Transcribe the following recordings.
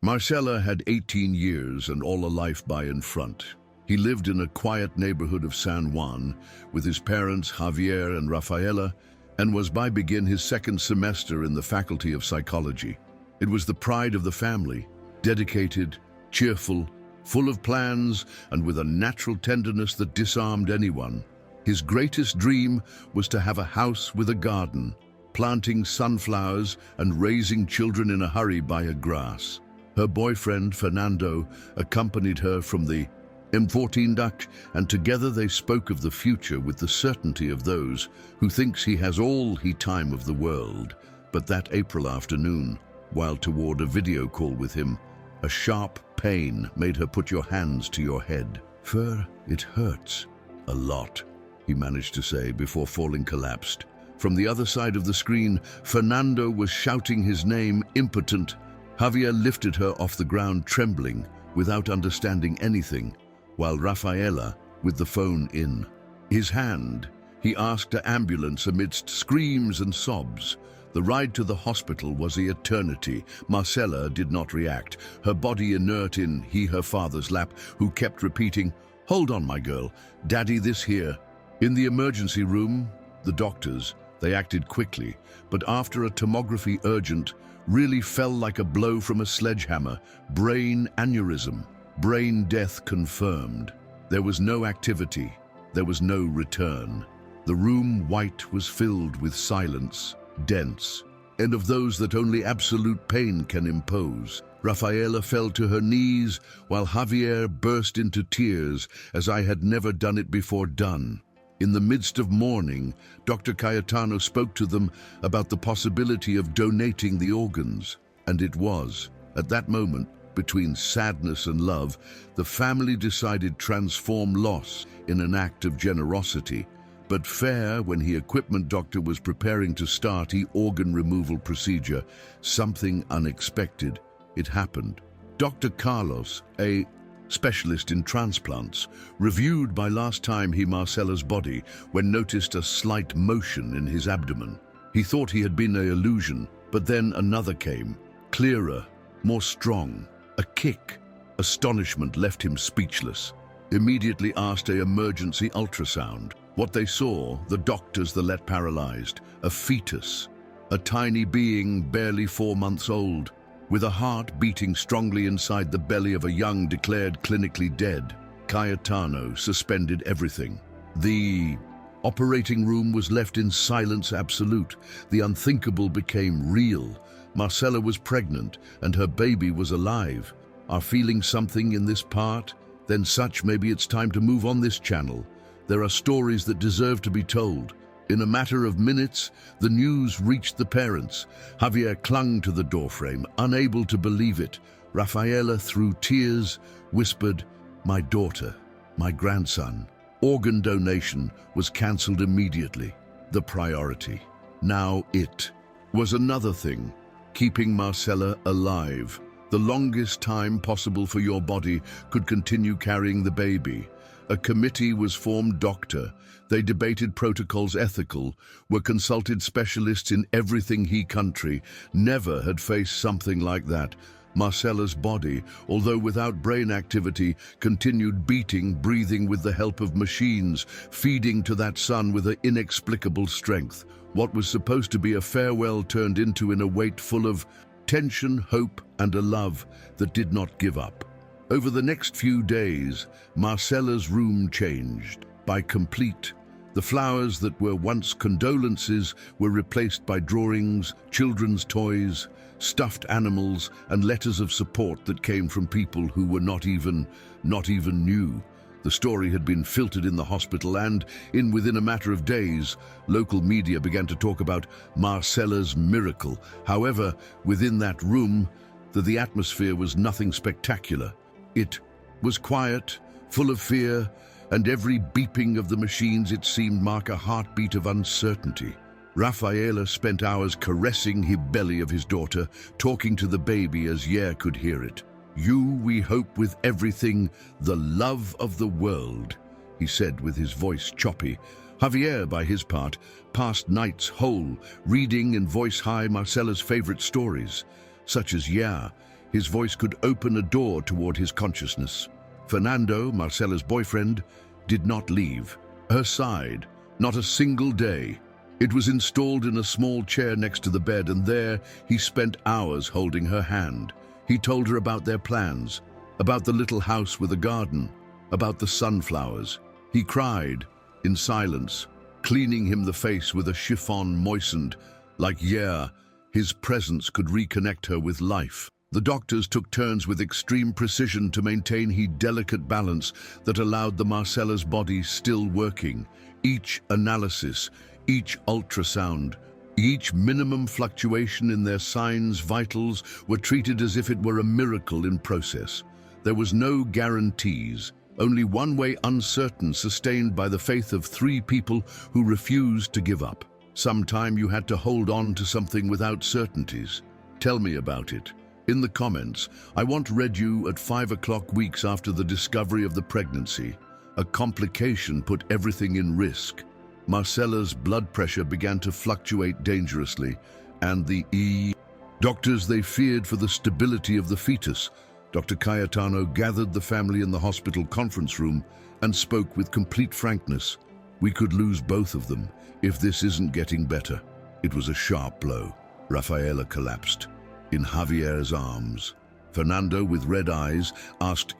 Marcela had 18 years and all a life by in front. He lived in a quiet neighborhood of San Juan with his parents Javier and Rafaela, and was by begin his second semester in the Faculty of Psychology. It was the pride of the family, dedicated, cheerful, full of plans, and with a natural tenderness that disarmed anyone. His greatest dream was to have a house with a garden, planting sunflowers and raising children in a hurry by a grass. Her boyfriend, Fernando, accompanied her from the M14 Dutch, and together they spoke of the future with the certainty of those who thinks he has all he time of the world. But that April afternoon, while toward a video call with him, a sharp pain made her put your hands to your head. "Fer, it hurts. A lot," he managed to say before falling collapsed. From the other side of the screen, Fernando was shouting his name, impotent. Javier lifted her off the ground trembling, without understanding anything, while Rafaela, with the phone in his hand, he asked an ambulance amidst screams and sobs. The ride to the hospital was an eternity. Marcela did not react, her body inert in her father's lap, who kept repeating, "Hold on, my girl, Daddy, this here." In the emergency room, the doctors, they acted quickly, but after a tomography urgent, really fell like a blow from a sledgehammer. Brain aneurysm, brain death confirmed. There was no activity, there was no return. The room white was filled with silence, dense, and of those that only absolute pain can impose. Rafaela fell to her knees, while Javier burst into tears, as I had never done it before done. In the midst of mourning, Dr. Cayetano spoke to them about the possibility of donating the organs. And it was, at that moment, between sadness and love, the family decided transform loss in an act of generosity. But fair, when the equipment doctor was preparing to start the organ removal procedure, something unexpected. It happened. Dr. Carlos, a specialist in transplants, reviewed by last time Marcela's body when noticed a slight motion in his abdomen. He thought he had been an illusion, but then another came, clearer, more strong, a kick. Astonishment left him speechless. Immediately asked an emergency ultrasound. What they saw, the doctors the let paralyzed, a fetus, a tiny being barely 4 months old, with a heart beating strongly inside the belly of a young declared clinically dead. Cayetano suspended everything. The operating room was left in silence absolute. The unthinkable became real. Marcela was pregnant and her baby was alive. Are feeling something in this part? Then such maybe it's time to move on this channel. There are stories that deserve to be told. In a matter of minutes, the news reached the parents. Javier clung to the doorframe, unable to believe it. Rafaela, through tears, whispered, "My daughter, my grandson." Organ donation was cancelled immediately. The priority. Now it was another thing, keeping Marcela alive. The longest time possible for your body could continue carrying the baby. A committee was formed, doctor. They debated protocols ethical, were consulted specialists in everything country. Never had faced something like that. Marcela's body, although without brain activity, continued beating, breathing with the help of machines, feeding to that son with an inexplicable strength. What was supposed to be a farewell turned into a wait full of tension, hope, and a love that did not give up. Over the next few days, Marcela's room changed by complete. The flowers that were once condolences were replaced by drawings, children's toys, stuffed animals, and letters of support that came from people who were not even new. The story had been filtered in the hospital and, within a matter of days, local media began to talk about Marcela's miracle. However, within that room, the atmosphere was nothing spectacular. It was quiet, full of fear, and every beeping of the machines, it seemed, mark a heartbeat of uncertainty. Rafaela spent hours caressing the belly of his daughter, talking to the baby as Yair could hear it. "You we hope with everything, the love of the world," he said with his voice choppy. Javier, by his part, passed nights whole, reading in voice high Marcela's favorite stories, such as Yair, His voice could open a door toward his consciousness. Fernando, Marcela's boyfriend, did not leave her side, not a single day. It was installed in a small chair next to the bed, and there he spent hours holding her hand. He told her about their plans, about the little house with a garden, about the sunflowers. He cried in silence, cleaning him the face with a chiffon moistened, like, yeah, his presence could reconnect her with life. The doctors took turns with extreme precision to maintain a delicate balance that allowed the Marcela's body still working. Each analysis, each ultrasound, each minimum fluctuation in their signs vitals were treated as if it were a miracle in process. There was no guarantees, only one way uncertain, sustained by the faith of 3 people who refused to give up. Sometime you had to hold on to something without certainties. Tell me about it. In the comments, I want read you at 5 o'clock weeks after the discovery of the pregnancy. A complication put everything in risk. Marcela's blood pressure began to fluctuate dangerously, and the doctors they feared for the stability of the fetus. Dr. Cayetano gathered the family in the hospital conference room and spoke with complete frankness. We could lose both of them if this isn't getting better. It was a sharp blow. Rafaela collapsed in Javier's arms. Fernando, with red eyes, asked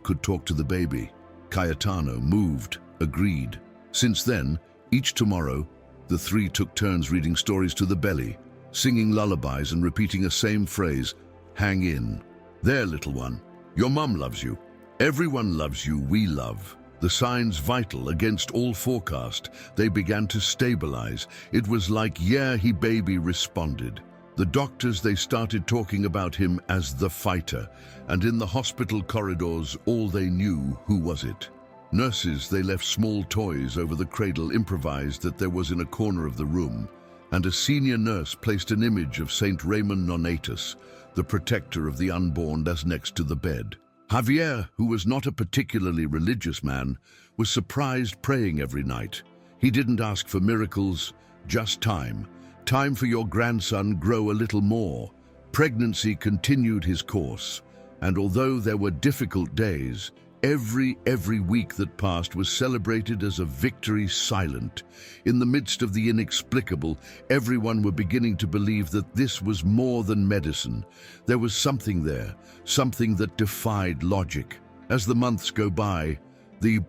could talk to the baby. Cayetano, moved, agreed. Since then, each tomorrow, the 3 took turns reading stories to the belly, singing lullabies and repeating a same phrase, hang in. There, little one, your mum loves you. Everyone loves you, we love. The signs vital against all forecast, they began to stabilize. It was like, he baby responded. The doctors, they started talking about him as the fighter, and in the hospital corridors, all they knew, who was it? Nurses, they left small toys over the cradle, improvised that there was in a corner of the room, and a senior nurse placed an image of Saint Raymond Nonatus, the protector of the unborn, as next to the bed. Javier, who was not a particularly religious man, was surprised praying every night. He didn't ask for miracles, just time. Time for your grandson grow a little more. Pregnancy continued his course, and although there were difficult days, every week that passed was celebrated as a victory silent. In the midst of the inexplicable, everyone were beginning to believe that this was more than medicine. There was something there, something that defied logic. As the months go by, the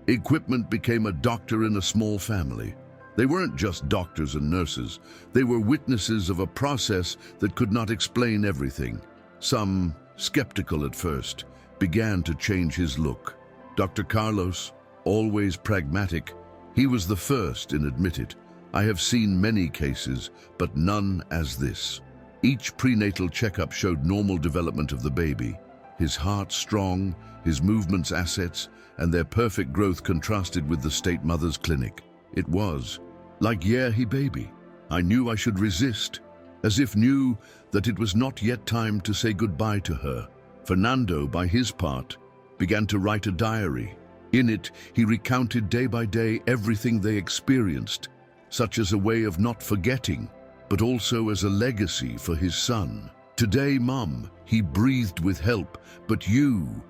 equipment became a doctor in a small family. They weren't just doctors and nurses. They were witnesses of a process that could not explain everything. Some, skeptical at first, began to change his look. Dr. Carlos, always pragmatic, he was the first in admit it. I have seen many cases, but none as this. Each prenatal checkup showed normal development of the baby. His heart strong, his movements assets, and their perfect growth contrasted with the state mother's clinic. It was like, he baby. I knew I should resist, as if knew that it was not yet time to say goodbye to her. Fernando, by his part, began to write a diary. In it, he recounted day by day everything they experienced, such as a way of not forgetting, but also as a legacy for his son. Today, Mum, he breathed with help, but you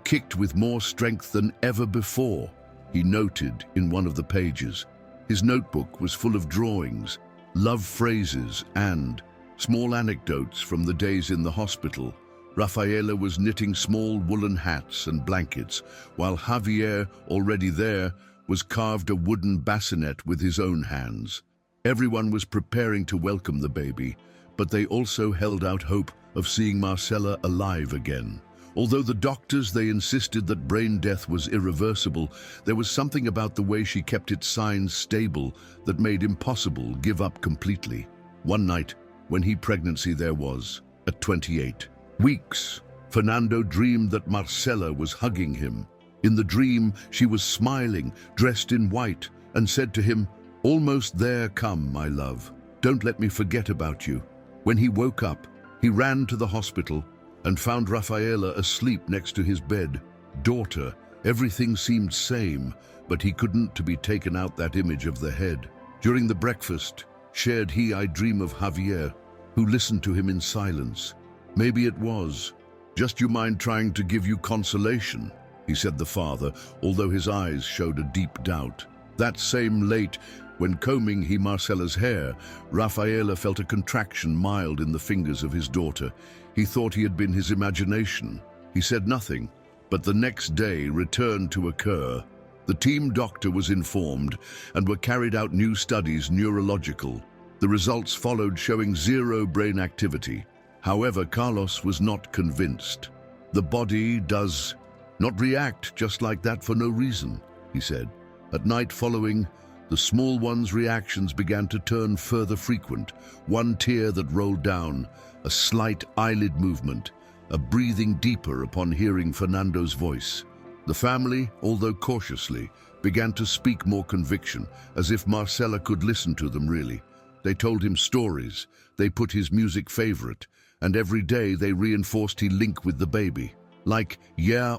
kicked with more strength than ever before, he noted in one of the pages. His notebook was full of drawings, love phrases, and small anecdotes from the days in the hospital. Rafaela was knitting small woolen hats and blankets, while Javier, already there, was carved a wooden bassinet with his own hands. Everyone was preparing to welcome the baby, but they also held out hope of seeing Marcela alive again. Although the doctors, they insisted that brain death was irreversible, there was something about the way she kept its signs stable that made impossible give up completely. One night, when pregnancy there was, at 28 weeks, Fernando dreamed that Marcela was hugging him. In the dream, she was smiling, dressed in white, and said to him, "Almost there, come, my love. Don't let me forget about you." When he woke up, he ran to the hospital and found Rafaela asleep next to his bed. Daughter, everything seemed same, but he couldn't to be taken out that image of the head. During the breakfast, shared I dream of Javier, who listened to him in silence. Maybe it was "Just you mind trying to give you consolation," he said the father, although his eyes showed a deep doubt. That same late, when combing Marcela's hair, Rafaela felt a contraction mild in the fingers of his daughter. He thought he had been his imagination. He said nothing, but the next day returned to occur. The team doctor was informed and were carried out new studies neurological. The results followed showing zero brain activity. However, Carlos was not convinced. "The body does not react just like that for no reason," he said. At night following, the small one's reactions began to turn further frequent. One tear that rolled down, a slight eyelid movement, a breathing deeper upon hearing Fernando's voice. The family, although cautiously, began to speak more conviction, as if Marcela could listen to them really. They told him stories, they put his music favorite, and every day they reinforced his link with the baby. Like,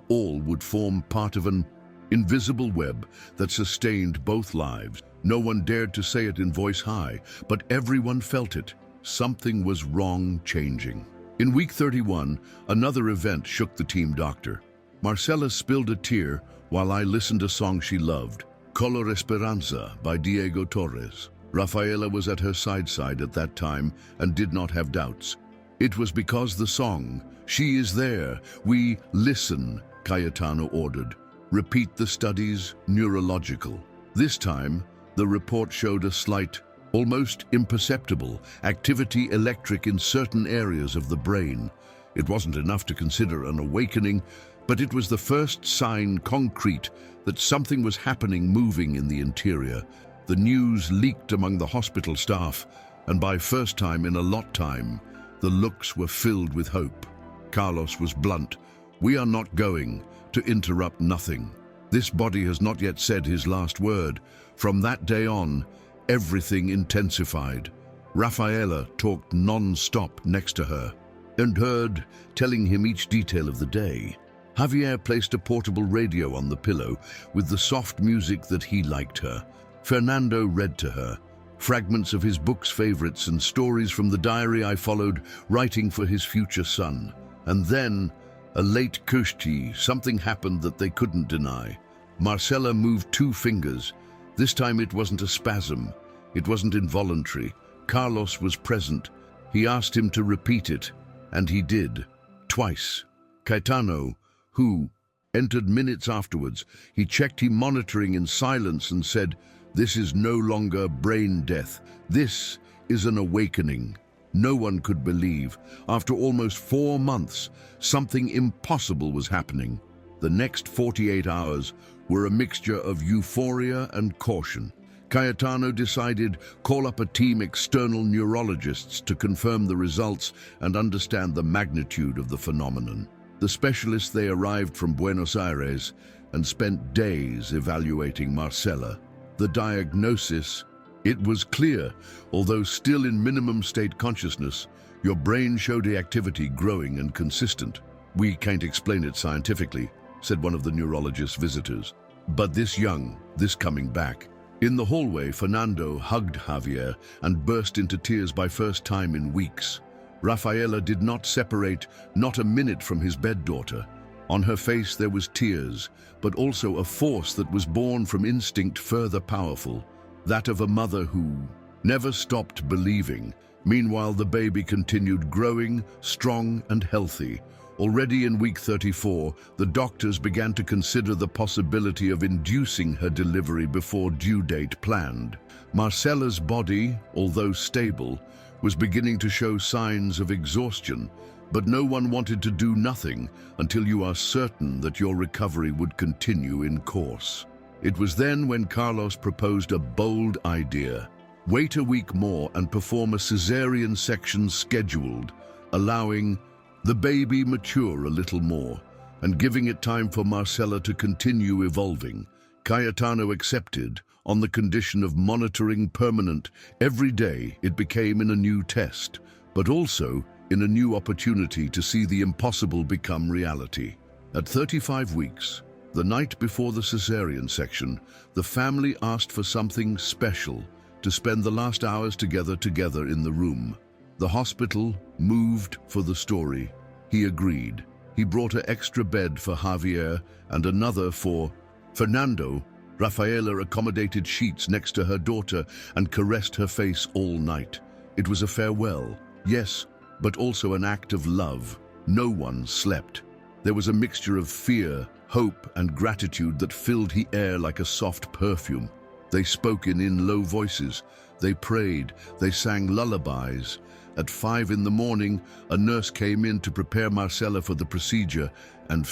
all would form part of an invisible web that sustained both lives. No one dared to say it in voice high, but everyone felt it. Something was wrong, changing. In week 31, another event shook the team doctor. Marcela spilled a tear while I listened to a song she loved, Color Esperanza by Diego Torres. Rafaela was at her side at that time and did not have doubts. It was because the song, "She is there, we listen," Cayetano ordered. "Repeat the studies, neurological." This time, the report showed a slight, almost imperceptible, activity electric in certain areas of the brain. It wasn't enough to consider an awakening, but it was the first sign, concrete, that something was happening, moving in the interior. The news leaked among the hospital staff, and by first time in a lot time, the looks were filled with hope. Carlos was blunt. "We are not going to interrupt nothing. This body has not yet said his last word." From that day on, everything intensified. Rafaela talked non-stop next to her and heard, telling him each detail of the day. Javier placed a portable radio on the pillow with the soft music that he liked her. Fernando read to her fragments of his book's favorites and stories from the diary I followed, writing for his future son. And then, a late Kushti, something happened that they couldn't deny. Marcela moved 2 fingers. This time it wasn't a spasm. It wasn't involuntary. Carlos was present. He asked him to repeat it, and he did. Twice. Cayetano, who entered minutes afterwards, he checked him monitoring in silence and said, "This is no longer brain death. This is an awakening." No one could believe. After almost 4 months, something impossible was happening. The next 48 hours were a mixture of euphoria and caution. Cayetano decided call up a team external neurologists to confirm the results and understand the magnitude of the phenomenon. The specialists, they arrived from Buenos Aires and spent days evaluating Marcela. The diagnosis, it was clear, although still in minimum state consciousness, your brain showed the activity growing and consistent. "We can't explain it scientifically," said one of the neurologist's visitors. "But this young, this coming back." In the hallway, Fernando hugged Javier and burst into tears by first time in weeks. Rafaela did not separate, not a minute from his bed-daughter. On her face there was tears, but also a force that was born from instinct further powerful, that of a mother who never stopped believing. Meanwhile, the baby continued growing, strong and healthy. Already in week 34, the doctors began to consider the possibility of inducing her delivery before due date planned. Marcela's body, although stable, was beginning to show signs of exhaustion, but no one wanted to do nothing until you are certain that your recovery would continue in course. It was then when Carlos proposed a bold idea. Wait a week more and perform a cesarean section scheduled, allowing the baby mature a little more and giving it time for Marcela to continue evolving. Cayetano accepted on the condition of monitoring permanent. Every day it became in a new test, but also in a new opportunity to see the impossible become reality. At 35 weeks, the night before the cesarean section, the family asked for something special, to spend the last hours together in the room. The hospital moved for the story. He agreed. He brought an extra bed for Javier and another for Fernando. Rafaela accommodated sheets next to her daughter and caressed her face all night. It was a farewell, yes, but also an act of love. No one slept. There was a mixture of fear, hope, and gratitude that filled the air like a soft perfume. They spoke in low voices. They prayed. They sang lullabies. At 5 in the morning, a nurse came in to prepare Marcela for the procedure, and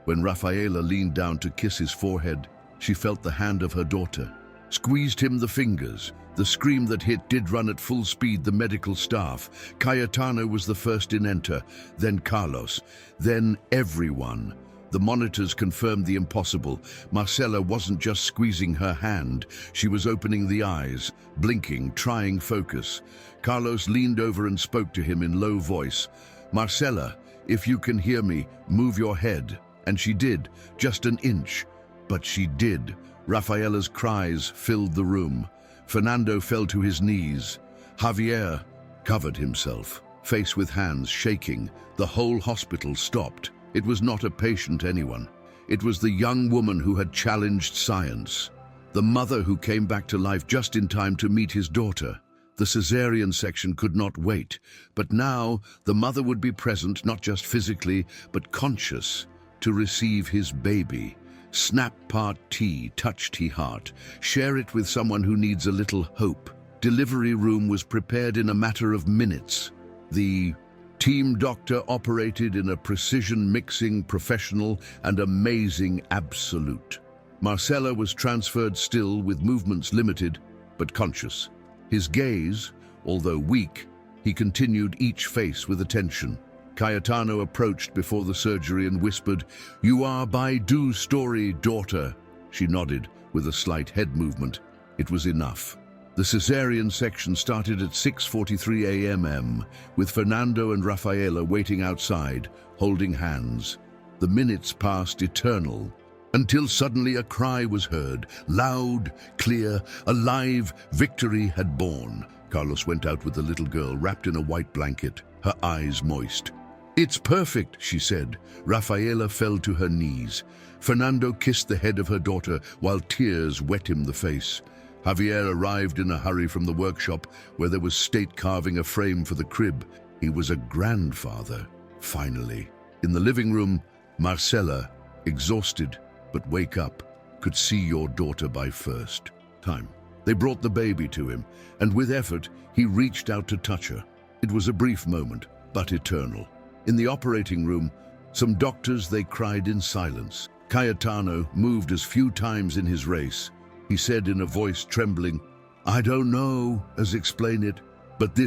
when Rafaela leaned down to kiss his forehead, she felt the hand of her daughter. Squeezed him the fingers. The scream that hit did run at full speed the medical staff. Cayetano was the first in enter, then Carlos, then everyone. The monitors confirmed the impossible. Marcela wasn't just squeezing her hand, she was opening the eyes, blinking, trying focus. Carlos leaned over and spoke to him in low voice. "Marcela, if you can hear me, move your head." And she did, just an inch. But she did. Rafaela's cries filled the room. Fernando fell to his knees. Javier covered himself, face with hands shaking. The whole hospital stopped. It was not a patient, anyone. It was the young woman who had challenged science. The mother who came back to life just in time to meet his daughter. The cesarean section could not wait, but now the mother would be present, not just physically, but conscious, to receive his baby. Snap part T touched his heart. Share it with someone who needs a little hope. Delivery room was prepared in a matter of minutes. The team doctor operated in a precision mixing, professional and amazing absolute. Marcela was transferred still with movements limited, but conscious. His gaze, although weak, he continued each face with attention. Cayetano approached before the surgery and whispered, "You are by due story, daughter." She nodded with a slight head movement. It was enough. The cesarean section started at 6:43 a.m., with Fernando and Rafaela waiting outside, holding hands. The minutes passed eternal, until suddenly a cry was heard, loud, clear, alive. Victory had born. Carlos went out with the little girl wrapped in a white blanket, her eyes moist. "It's perfect," she said. Rafaela fell to her knees. Fernando kissed the head of her daughter while tears wet him the face. Javier arrived in a hurry from the workshop where there was state carving a frame for the crib. He was a grandfather, finally. In the living room, Marcela, exhausted but wake up, could see your daughter by first time. They brought the baby to him, and with effort, he reached out to touch her. It was a brief moment, but eternal. In the operating room, some doctors, they cried in silence. Cayetano moved as few times in his race. He said in a voice trembling, "I don't know as explain it, but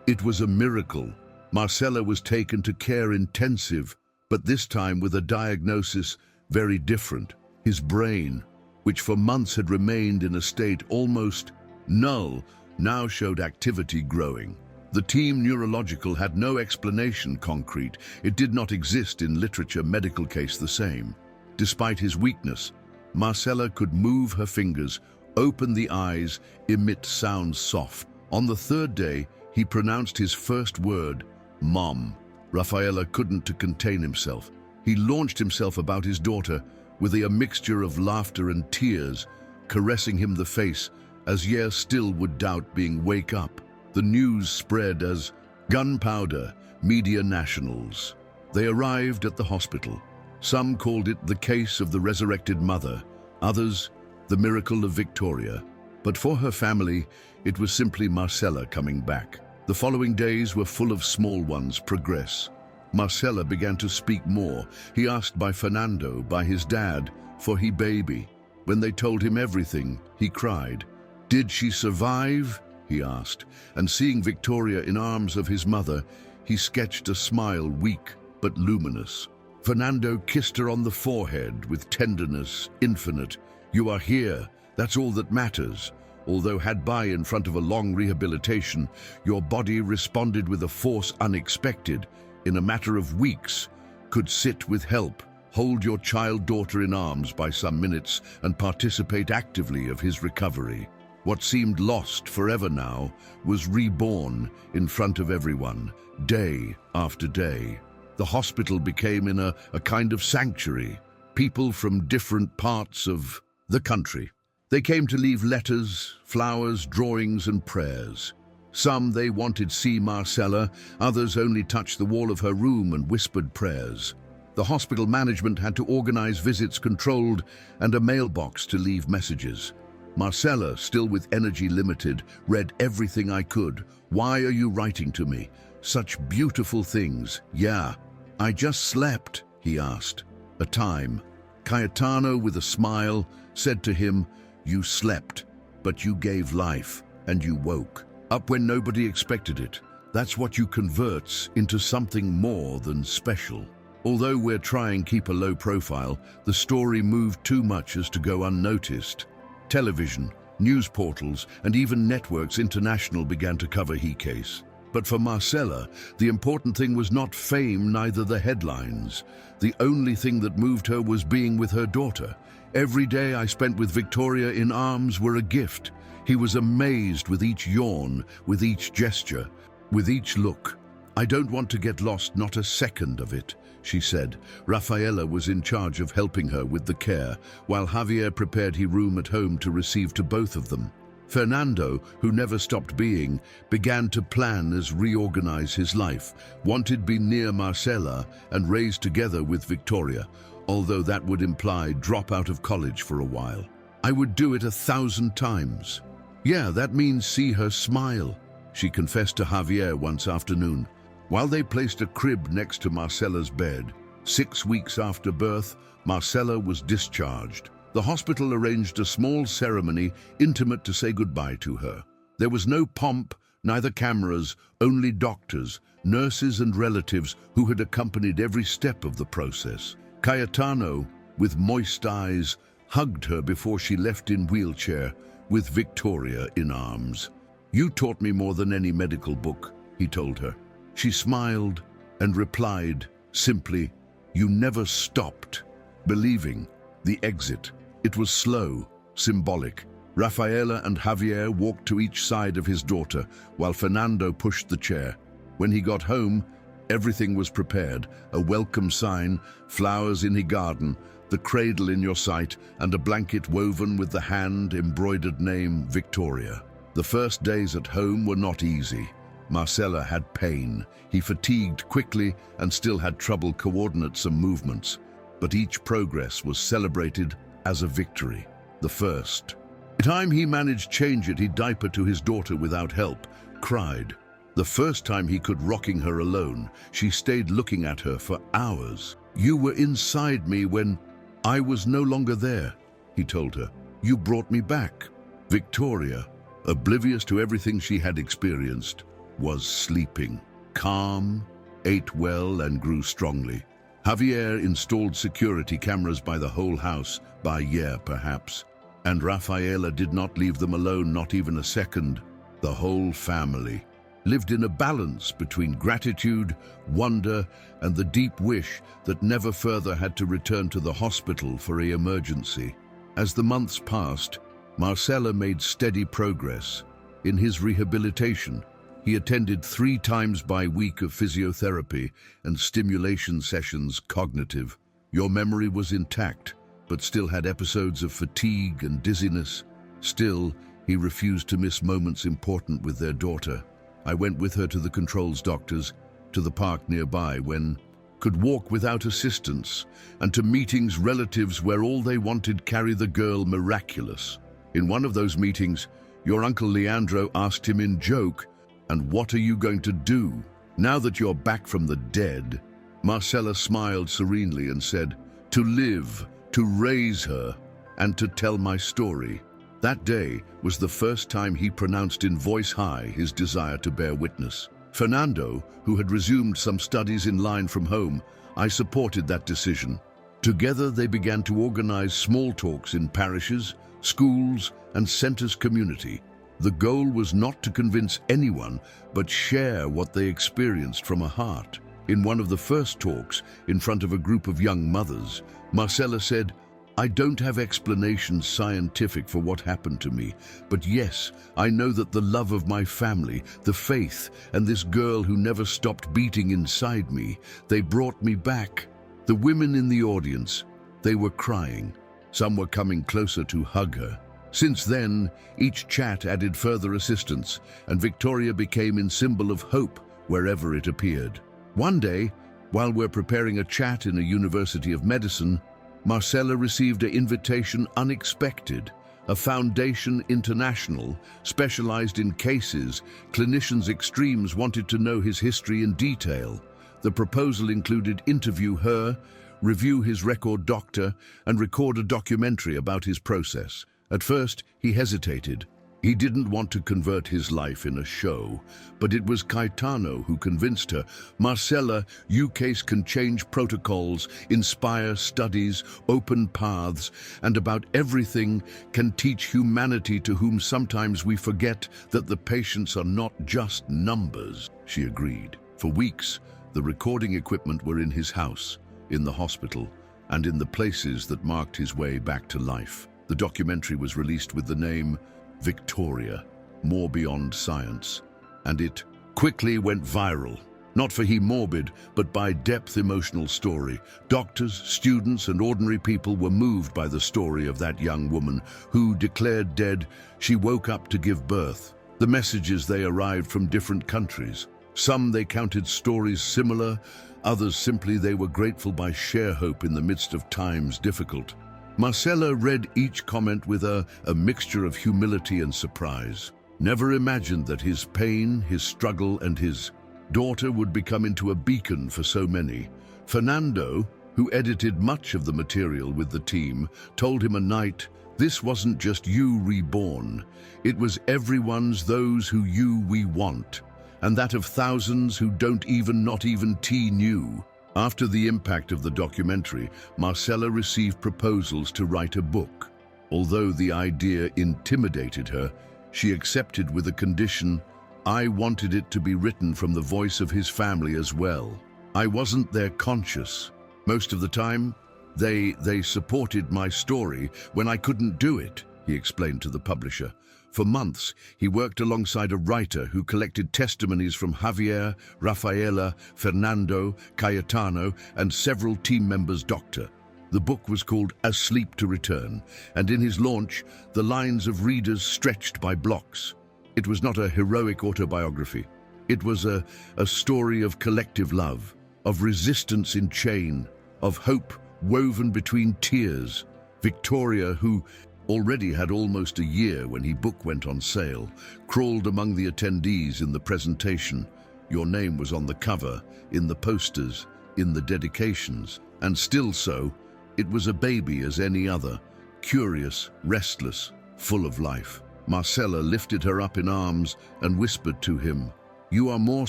it was a miracle." Marcela was taken to care intensive, but this time with a diagnosis very different. His brain, which for months had remained in a state almost null, now showed activity growing. The team neurological had no explanation concrete. It did not exist in literature, medical case the same. Despite his weakness, Marcela could move her fingers, open the eyes, emit sounds soft. On the third day, he pronounced his first word, "Mom." Rafaela couldn't to contain himself. He launched himself about his daughter with a mixture of laughter and tears, caressing him the face, as Yer still would doubt being wake up. The news spread as gunpowder, media nationals. They arrived at the hospital. Some called it the case of the resurrected mother, others the miracle of Victoria. But for her family, it was simply Marcela coming back. The following days were full of small ones progress. Marcela began to speak more. He asked by Fernando, by his dad, for he baby. When they told him everything, he cried. "Did she survive?" he asked, and seeing Victoria in arms of his mother, he sketched a smile, weak but luminous. Fernando kissed her on the forehead with tenderness infinite. "You are here, that's all that matters." Although had by in front of a long rehabilitation, your body responded with a force unexpected. In a matter of weeks, could sit with help, hold your child daughter in arms by some minutes, and participate actively of his recovery. What seemed lost forever now was reborn in front of everyone, day after day. The hospital became in a kind of sanctuary. People from different parts of the country. They came to leave letters, flowers, drawings, and prayers. Some they wanted see Marcela, others only touched the wall of her room and whispered prayers. The hospital management had to organize visits controlled and a mailbox to leave messages. Marcela, still with energy limited, read everything I could. Why are you writing to me? Such beautiful things. Yeah, I just slept, he asked. A time. Cayetano, with a smile, said to him, you slept, but you gave life, and you woke up when nobody expected it. That's what you converts into something more than special. Although we're trying keep a low profile, the story moved too much as to go unnoticed. Television, news portals, and even networks international began to cover her case. But for Marcela, the important thing was not fame, neither the headlines. The only thing that moved her was being with her daughter. Every day I spent with Victoria in arms were a gift. He was amazed with each yawn, with each gesture, with each look. I don't want to get lost, not a second of it, she said. Rafaela was in charge of helping her with the care, while Javier prepared his room at home to receive to both of them. Fernando, who never stopped being, began to plan as reorganize his life, wanted be near Marcela and raised together with Victoria, although that would imply drop out of college for a while. I would do it 1,000 times. Yeah, that means see her smile, she confessed to Javier once afternoon, while they placed a crib next to Marcela's bed. 6 weeks after birth, Marcela was discharged. The hospital arranged a small ceremony, intimate, to say goodbye to her. There was no pomp, neither cameras, only doctors, nurses and relatives who had accompanied every step of the process. Cayetano, with moist eyes, hugged her before she left in wheelchair, with Victoria in arms. You taught me more than any medical book, he told her. She smiled and replied simply, you never stopped believing. The exit. It was slow, symbolic. Rafaela and Javier walked to each side of his daughter, while Fernando pushed the chair. When he got home, everything was prepared, a welcome sign, flowers in his garden, the cradle in your sight, and a blanket woven with the hand-embroidered name Victoria. The first days at home were not easy. Marcela had pain. He fatigued quickly and still had trouble coordinate some movements. But each progress was celebrated as a victory. The first time he managed change it, he diaper to his daughter without help, cried. The first time he could rocking her alone, she stayed looking at her for hours. You were inside me when I was no longer there, he told her. You brought me back. Victoria, oblivious to everything she had experienced, was sleeping, calm, ate well and grew strongly. Javier installed security cameras by the whole house, by year perhaps, and Rafaela did not leave them alone, not even a second. The whole family lived in a balance between gratitude, wonder, and the deep wish that never further had to return to the hospital for an emergency. As the months passed, Marcela made steady progress. In his rehabilitation, he attended 3 times by week of physiotherapy and stimulation sessions, cognitive. Your memory was intact, but still had episodes of fatigue and dizziness. Still, he refused to miss moments important with their daughter. I went with her to the controls doctors, to the park nearby when could walk without assistance, and to meetings relatives where all they wanted carry the girl miraculous. In one of those meetings, your uncle Leandro asked him in joke, and what are you going to do now that you're back from the dead? Marcela smiled serenely and said, to live, to raise her, and to tell my story. That day was the first time he pronounced in voice high his desire to bear witness. Fernando, who had resumed some studies in line from home, I supported that decision. Together they began to organize small talks in parishes, schools, and centers community. The goal was not to convince anyone, but share what they experienced from a heart. In one of the first talks, in front of a group of young mothers, Marcela said, I don't have explanations scientific for what happened to me, but yes, I know that the love of my family, the faith, and this girl who never stopped beating inside me, they brought me back. The women in the audience, they were crying. Some were coming closer to hug her. Since then, each chat added further assistance, and Victoria became a symbol of hope wherever it appeared. One day, while we're preparing a chat in a University of Medicine, Marcela received an invitation unexpected. A foundation international, specialized in cases, clinicians extremes wanted to know his history in detail. The proposal included interview her, review his record doctor, and record a documentary about his process. At first, he hesitated. He didn't want to convert his life in a show, but it was Caetano who convinced her. Marcela, UK's can change protocols, inspire studies, open paths, and about everything can teach humanity to whom sometimes we forget that the patients are not just numbers. She agreed. For weeks, the recording equipment were in his house, in the hospital, and in the places that marked his way back to life. The documentary was released with the name Victoria, More Beyond Science, and it quickly went viral. Not for he morbid, but by depth emotional story. Doctors, students, and ordinary people were moved by the story of that young woman who, declared dead, she woke up to give birth. The messages, they arrived from different countries. Some they counted stories similar, others simply they were grateful by share hope in the midst of times difficult. Marcela read each comment with a mixture of humility and surprise. Never imagined that his pain, his struggle, and his daughter would become into a beacon for so many. Fernando, who edited much of the material with the team, told him a night, "This wasn't just you reborn. It was everyone's, those who we want, and that of thousands who don't even, not even knew." After the impact of the documentary, Marcela received proposals to write a book. Although the idea intimidated her, she accepted with a condition: I wanted it to be written from the voice of his family as well. I wasn't their conscious. Most of the time, they supported my story when I couldn't do it, he explained to the publisher. For months, he worked alongside a writer who collected testimonies from Javier, Rafaela, Fernando, Caetano, and several team members' doctor. The book was called Asleep to Return, and in his launch, the lines of readers stretched by blocks. It was not a heroic autobiography. It was a story of collective love, of resistance in chain, of hope woven between tears. Victoria, who already had almost a year when his book went on sale, crawled among the attendees in the presentation. Your name was on the cover, in the posters, in the dedications, and still so, it was a baby as any other, curious, restless, full of life. Marcela lifted her up in arms and whispered to him, "You are more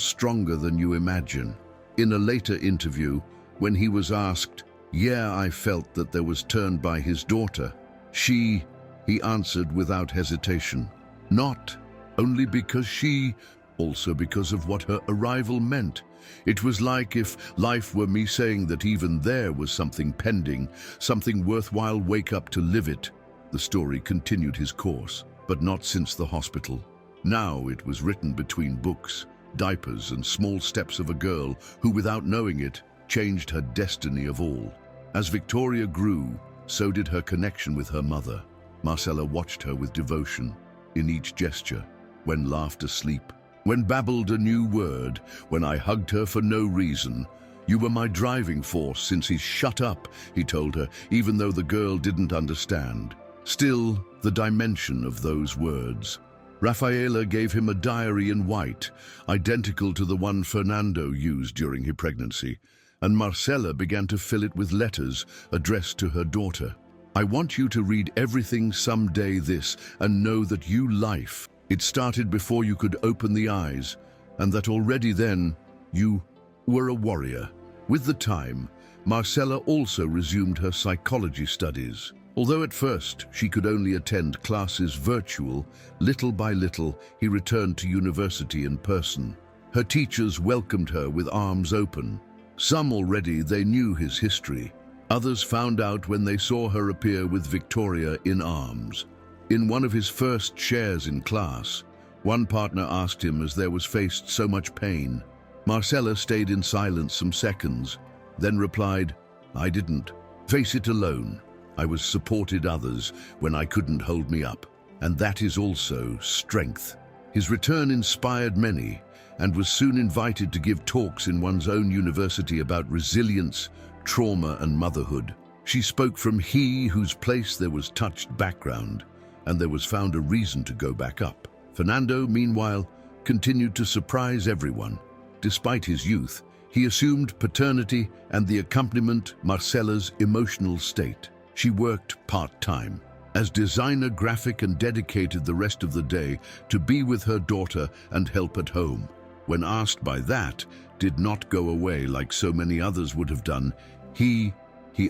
stronger than you imagine." In a later interview, when he was asked, "Yeah, I felt that there was turned by his daughter. He answered without hesitation, "Not only because she, also because of what her arrival meant. It was like if life were me saying that even there was something pending, something worthwhile, wake up to live it." The story continued his course, but not since the hospital. Now it was written between books, diapers, and small steps of a girl who, without knowing it, changed her destiny of all. As Victoria grew, so did her connection with her mother. Marcela watched her with devotion, in each gesture, when laughed asleep, when babbled a new word, when I hugged her for no reason. "You were my driving force since he shut up," he told her, even though the girl didn't understand. Still, the dimension of those words. Rafaela gave him a diary in white, identical to the one Fernando used during his pregnancy, and Marcela began to fill it with letters addressed to her daughter. "I want you to read everything someday this and know that you life. It started before you could open the eyes, and that already then you were a warrior." With the time, Marcela also resumed her psychology studies. Although at first she could only attend classes virtual, little by little he returned to university in person. Her teachers welcomed her with arms open. Some already they knew his history. Others found out when they saw her appear with Victoria in arms. In one of his first shares in class, one partner asked him as there was faced so much pain. Marcela stayed in silence some seconds, then replied, "I didn't face it alone. I was supported others when I couldn't hold me up. And that is also strength." His return inspired many and was soon invited to give talks in one's own university about resilience, trauma and motherhood. She spoke from he whose place there was touched background, and there was found a reason to go back up. Fernando, meanwhile, continued to surprise everyone. Despite his youth, he assumed paternity and the accompaniment Marcela's emotional state. She worked part-time as designer graphic and dedicated the rest of the day to be with her daughter and help at home. When asked by that, did not go away like so many others would have done. He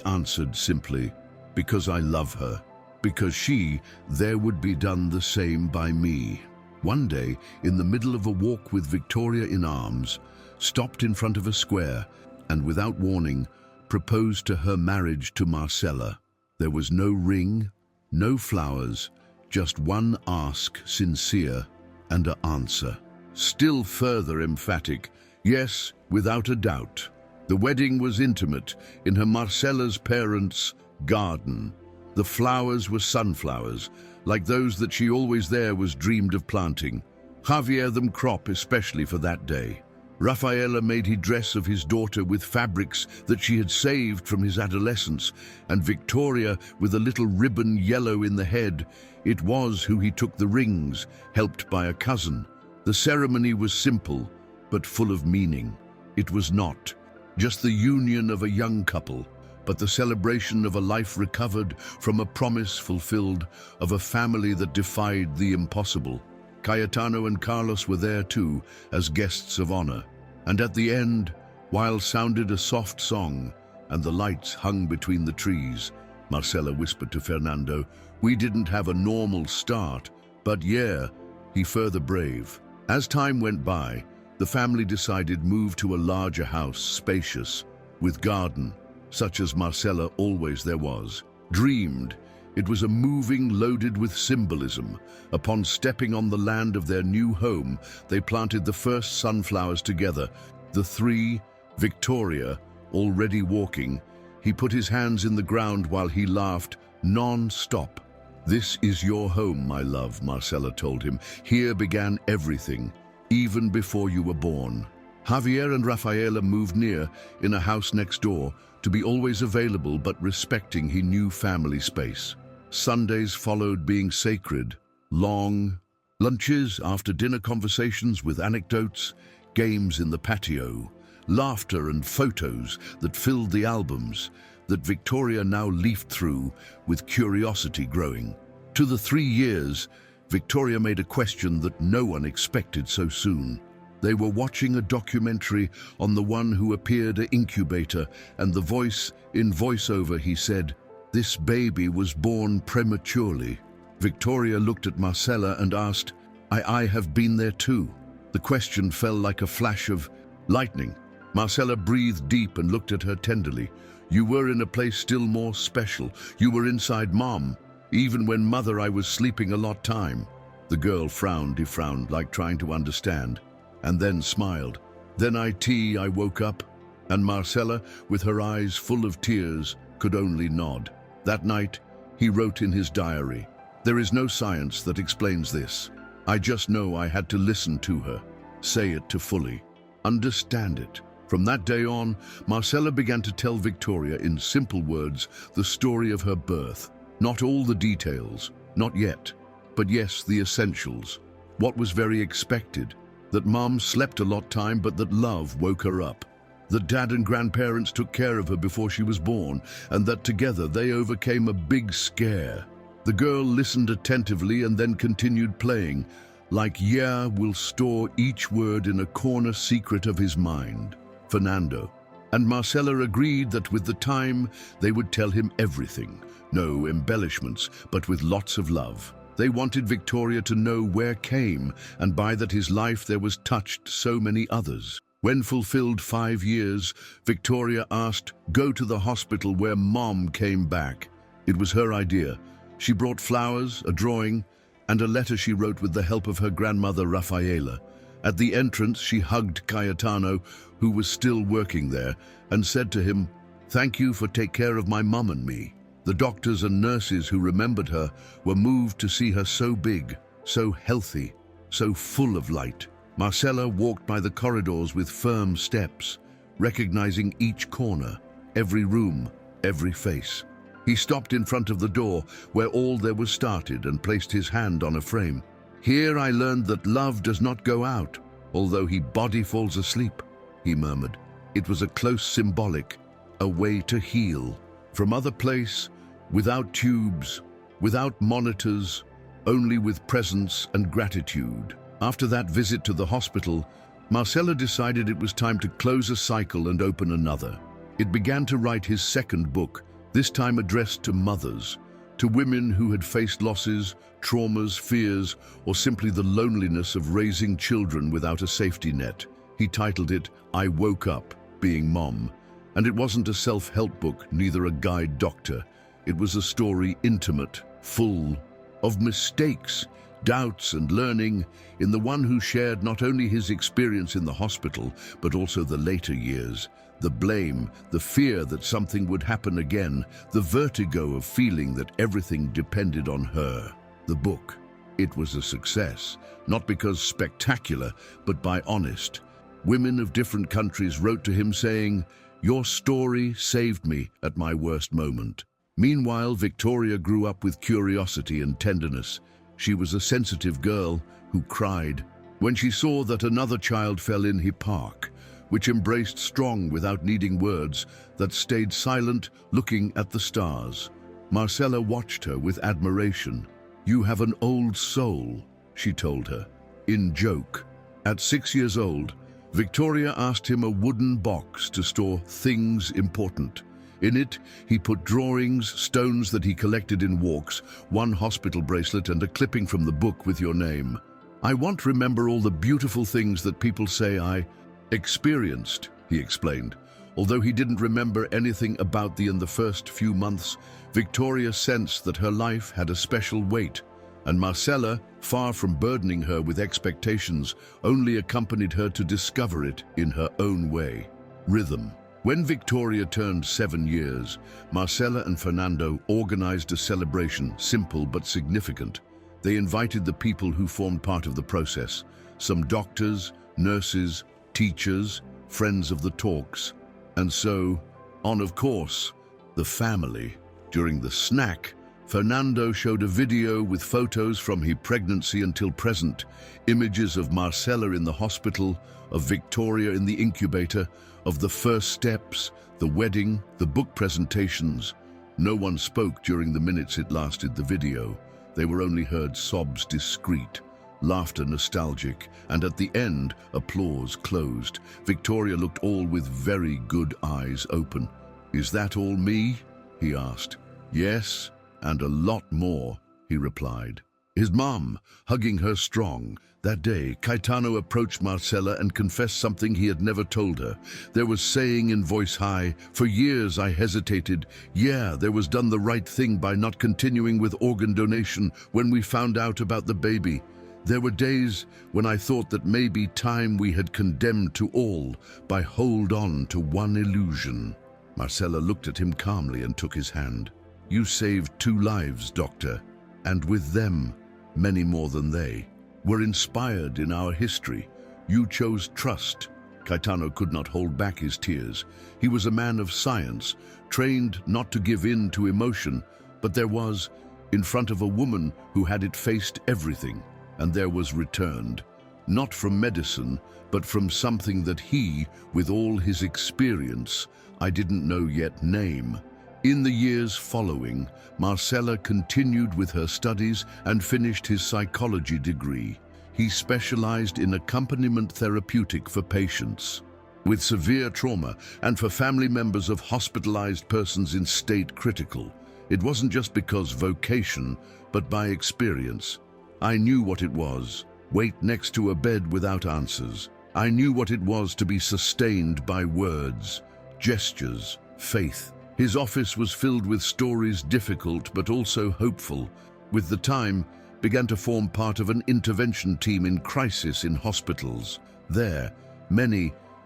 answered simply, "Because I love her. Because she, there would be done the same by me." One day, in the middle of a walk with Victoria in arms, stopped in front of a square and without warning, proposed to her marriage to Marcela. There was no ring, no flowers, just one ask, sincere, and an answer. Still further emphatic, yes, without a doubt. The wedding was intimate in her Marcela's parents' garden. The flowers were sunflowers, like those that she always there was dreamed of planting. Javier them crop especially for that day. Rafaela made he dress of his daughter with fabrics that she had saved from his adolescence, and Victoria with a little ribbon yellow in the head. It was who he took the rings, helped by a cousin. The ceremony was simple, but full of meaning. It was not just the union of a young couple, but the celebration of a life recovered from a promise fulfilled, of a family that defied the impossible. Cayetano and Carlos were there too, as guests of honor. And at the end, while sounded a soft song, and the lights hung between the trees, Marcela whispered to Fernando, "We didn't have a normal start, but yeah," he further brave. As time went by, the family decided move to a larger house, spacious, with garden, such as Marcela always there was. Dreamed, it was a moving loaded with symbolism. Upon stepping on the land of their new home, they planted the first sunflowers together. The three, Victoria, already walking, he put his hands in the ground while he laughed, non-stop. "This is your home, my love," Marcela told him. "Here began everything, even before you were born." Javier and Rafaela moved near, in a house next door, to be always available but respecting his new family space. Sundays followed being sacred, long lunches, after dinner conversations with anecdotes, games in the patio, laughter and photos that filled the albums that Victoria now leafed through with curiosity growing. To the 3 years, Victoria made a question that no one expected so soon. They were watching a documentary on the one who appeared an incubator, and the voice in voiceover he said, "This baby was born prematurely." Victoria looked at Marcela and asked, I have been there too." The question fell like a flash of lightning. Marcela breathed deep and looked at her tenderly. "You were in a place still more special. You were inside Mom. Even when Mother I was sleeping a lot time." The girl frowned, he frowned, like trying to understand, and then smiled. "Then I woke up," and Marcela, with her eyes full of tears, could only nod. That night, he wrote in his diary, "There is no science that explains this. I just know I had to listen to her, say it to fully, understand it." From that day on, Marcela began to tell Victoria in simple words the story of her birth. Not all the details, not yet, but yes, the essentials. What was very expected, that Mom slept a lot time but that love woke her up. That Dad and grandparents took care of her before she was born, and that together they overcame a big scare. The girl listened attentively and then continued playing, like will store each word in a corner secret of his mind. Fernando and Marcela agreed that with the time they would tell him everything. No embellishments, but with lots of love. They wanted Victoria to know where came, and by that his life there was touched so many others. When fulfilled 5 years, Victoria asked, "Go to the hospital where Mom came back." It was her idea. She brought flowers, a drawing, and a letter she wrote with the help of her grandmother Rafaela. At the entrance, she hugged Cayetano, who was still working there, and said to him, "Thank you for take care of my mum and me." The doctors and nurses who remembered her were moved to see her so big, so healthy, so full of light. Marcela walked by the corridors with firm steps, recognizing each corner, every room, every face. He stopped in front of the door where all there was started and placed his hand on a frame. "Here I learned that love does not go out, although he body falls asleep," he murmured. It was a close symbolic, a way to heal. From other place, without tubes, without monitors, only with presence and gratitude. After that visit to the hospital, Marcela decided it was time to close a cycle and open another. It began to write his second book, this time addressed to mothers, to women who had faced losses, traumas, fears, or simply the loneliness of raising children without a safety net. He titled it, "I Woke Up, Being Mom." And it wasn't a self-help book, neither a guide doctor. It was a story intimate, full of mistakes, doubts and learning, in the one who shared not only his experience in the hospital, but also the later years. The blame, the fear that something would happen again, the vertigo of feeling that everything depended on her. The book, it was a success, not because spectacular, but by honest. Women of different countries wrote to him saying, "Your story saved me at my worst moment." Meanwhile, Victoria grew up with curiosity and tenderness. She was a sensitive girl who cried when she saw that another child fell in her park, which embraced strong without needing words, that stayed silent, looking at the stars. Marcela watched her with admiration. "You have an old soul," she told her, in joke. At 6 years old, Victoria asked him a wooden box to store things important. In it, he put drawings, stones that he collected in walks, one hospital bracelet, and a clipping from the book with your name. "I want to remember all the beautiful things that people say I experienced," he explained. Although he didn't remember anything about in the first few months, Victoria sensed that her life had a special weight, and Marcela, far from burdening her with expectations, only accompanied her to discover it in her own way. Rhythm. When Victoria turned 7 years, Marcela and Fernando organized a celebration, simple but significant. They invited the people who formed part of the process, some doctors, nurses, teachers, friends of the talks, and so on, of course, the family. During the snack, Fernando showed a video with photos from his pregnancy until present, images of Marcela in the hospital, of Victoria in the incubator, of the first steps, the wedding, the book presentations. No one spoke during the minutes it lasted, the video. They were only heard sobs discreet, laughter nostalgic, and at the end, applause closed. Victoria looked all with very good eyes open. "Is that all me?" he asked. "Yes, and a lot more," he replied. His mom, hugging her strong. That day, Cayetano approached Marcela and confessed something he had never told her. There was saying in voice high, "For years I hesitated. Yeah, there was done the right thing by not continuing with organ donation when we found out about the baby. There were days when I thought that maybe time we had condemned to all by hold on to one illusion." Marcela looked at him calmly and took his hand. "You saved 2 lives, doctor, and with them, many more than they. Were inspired in our history. You chose trust." Cayetano could not hold back his tears. He was a man of science, trained not to give in to emotion, but there was, in front of a woman who had it faced everything, and there was returned. Not from medicine, but from something that he, with all his experience, I didn't know yet name. In the years following, Marcela continued with her studies and finished his psychology degree. He specialized in accompaniment therapeutic for patients with severe trauma and for family members of hospitalized persons in state critical. It wasn't just because vocation, but by experience. I knew what it was. Wait next to a bed without answers. I knew what it was to be sustained by words, gestures, faith. His office was filled with stories difficult but also hopeful. With the time, began to form part of an intervention team in crisis in hospitals. There,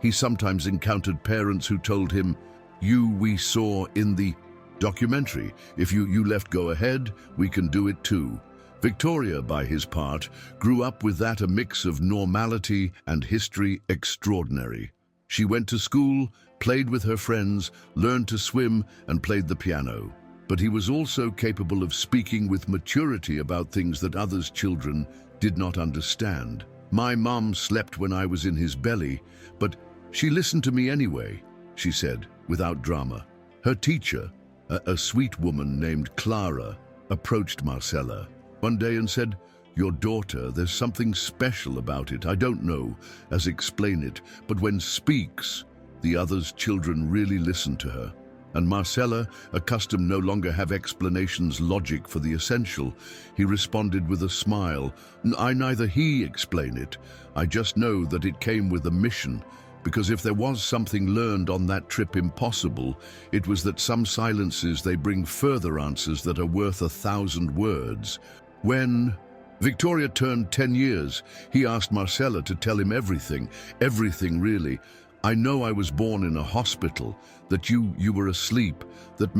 he sometimes encountered parents who told him, we saw in the documentary. If you left go ahead, we can do it too. Victoria, by his part, grew up with that a mix of normality and history extraordinary. She went to school, played with her friends, learned to swim, and played the piano. But he was also capable of speaking with maturity about things that others' children did not understand. My mom slept when I was in his belly, but she listened to me anyway, she said, without drama. Her teacher, a sweet woman named Clara, approached Marcela one day and said, "Your daughter, there's something special about it. I don't know as explain it, but when speaks, the others' children really listen to her." And Marcela, accustomed no longer have explanations logic for the essential, he responded with a smile, "I neither he explain it. I just know that it came with a mission, because if there was something learned on that trip impossible, it was that some silences they bring further answers that are worth 1,000 words." When Victoria turned 10 years, he asked Marcela to tell him everything really. "I know I was born in a hospital, that you were asleep, that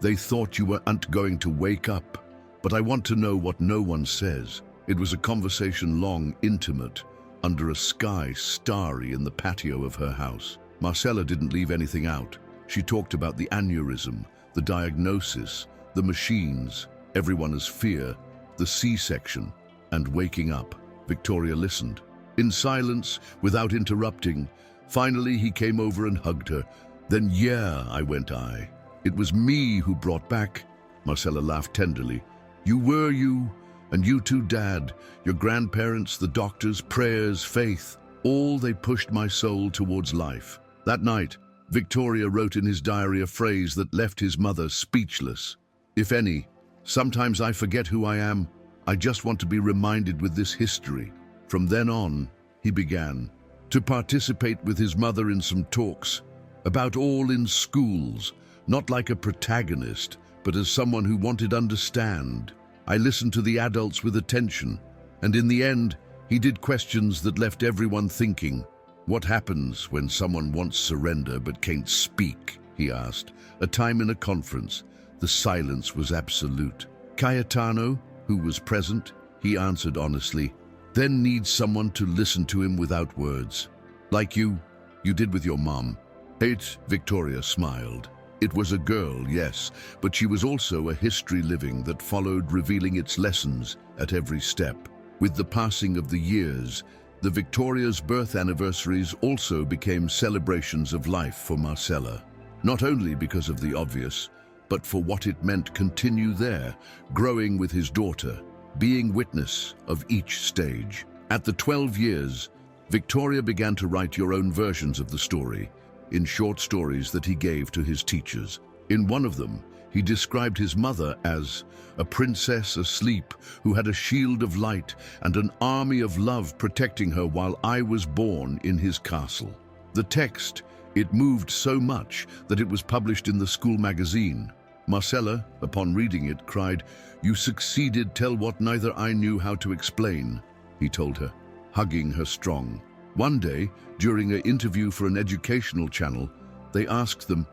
they thought you weren't going to wake up. But I want to know what no one says." It was a conversation long, intimate, under a sky starry in the patio of her house. Marcela didn't leave anything out. She talked about the aneurysm, the diagnosis, the machines, everyone's fear, the C-section, and waking up. Victoria listened. In silence, without interrupting. Finally, he came over and hugged her. "Then I went. It was me who brought back." Marcela laughed tenderly. You, and you too, Dad. Your grandparents, the doctors, prayers, faith, all they pushed my soul towards life." That night, Victoria wrote in his diary a phrase that left his mother speechless. "If any, sometimes I forget who I am. I just want to be reminded with this history." From then on, he began to participate with his mother in some talks about all in schools, not like a protagonist, but as someone who wanted to understand. I listened to the adults with attention, and in the end, he did questions that left everyone thinking. "What happens when someone wants surrender but can't speak?" he asked. A time in a conference, the silence was absolute. Cayetano, who was present, he answered honestly, "Then needs someone to listen to him without words. Like you did with your mom." Victoria smiled. It was a girl, yes, but she was also a history living that followed, revealing its lessons at every step. With the passing of the years, the Victoria's birth anniversaries also became celebrations of life for Marcela. Not only because of the obvious, but for what it meant continue there, growing with his daughter, being witness of each stage. At the 12 years, Victoria began to write your own versions of the story, in short stories that he gave to his teachers. In one of them, he described his mother as a princess asleep who had a shield of light and an army of love protecting her while I was born in his castle. The text, it moved so much that it was published in the school magazine. Marcela, upon reading it, cried, "You succeeded, tell what neither I knew how to explain," he told her, hugging her strong. One day, during an interview for an educational channel, they asked them,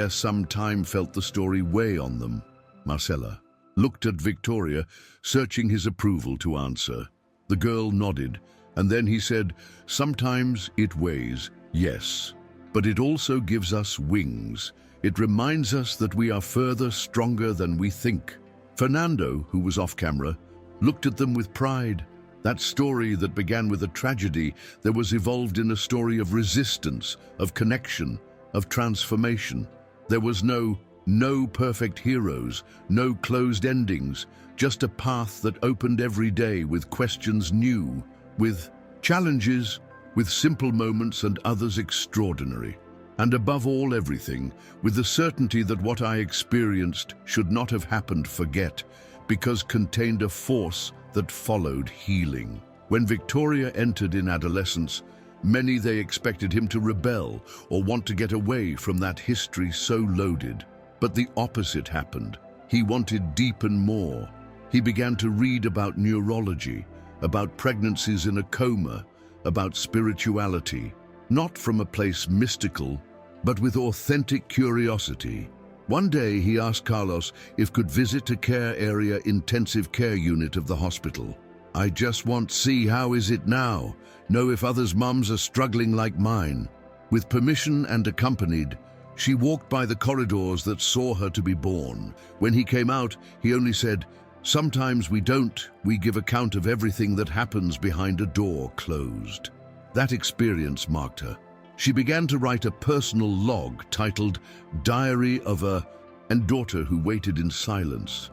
some time felt the story weigh on them. Marcela looked at Victoria, searching his approval to answer. The girl nodded, and then he said, "Sometimes it weighs, yes, but it also gives us wings. It reminds us that we are further, stronger than we think." Fernando, who was off camera, looked at them with pride. That story that began with a tragedy, there was evolved in a story of resistance, of connection, of transformation. There was no perfect heroes, no closed endings, just a path that opened every day with questions new, with challenges, with simple moments and others extraordinary. And above all everything, with the certainty that what I experienced should not have happened forget, because contained a force that followed healing. When Victoria entered in adolescence, Many they expected him to rebel or want to get away from that history so loaded. But the opposite happened. He wanted deep and more. He began to read about neurology, about pregnancies in a coma, about spirituality, not from a place mystical, but with authentic curiosity. One day he asked Carlos if could visit a care area intensive care unit of the hospital. "I just want to see how is it now, know if others' mums are struggling like mine." With permission and accompanied, she walked by the corridors that saw her to be born. When he came out, he only said, "Sometimes we give account of everything that happens behind a door closed." That experience marked her. She began to write a personal log titled Diary of a Daughter Who Waited in Silence.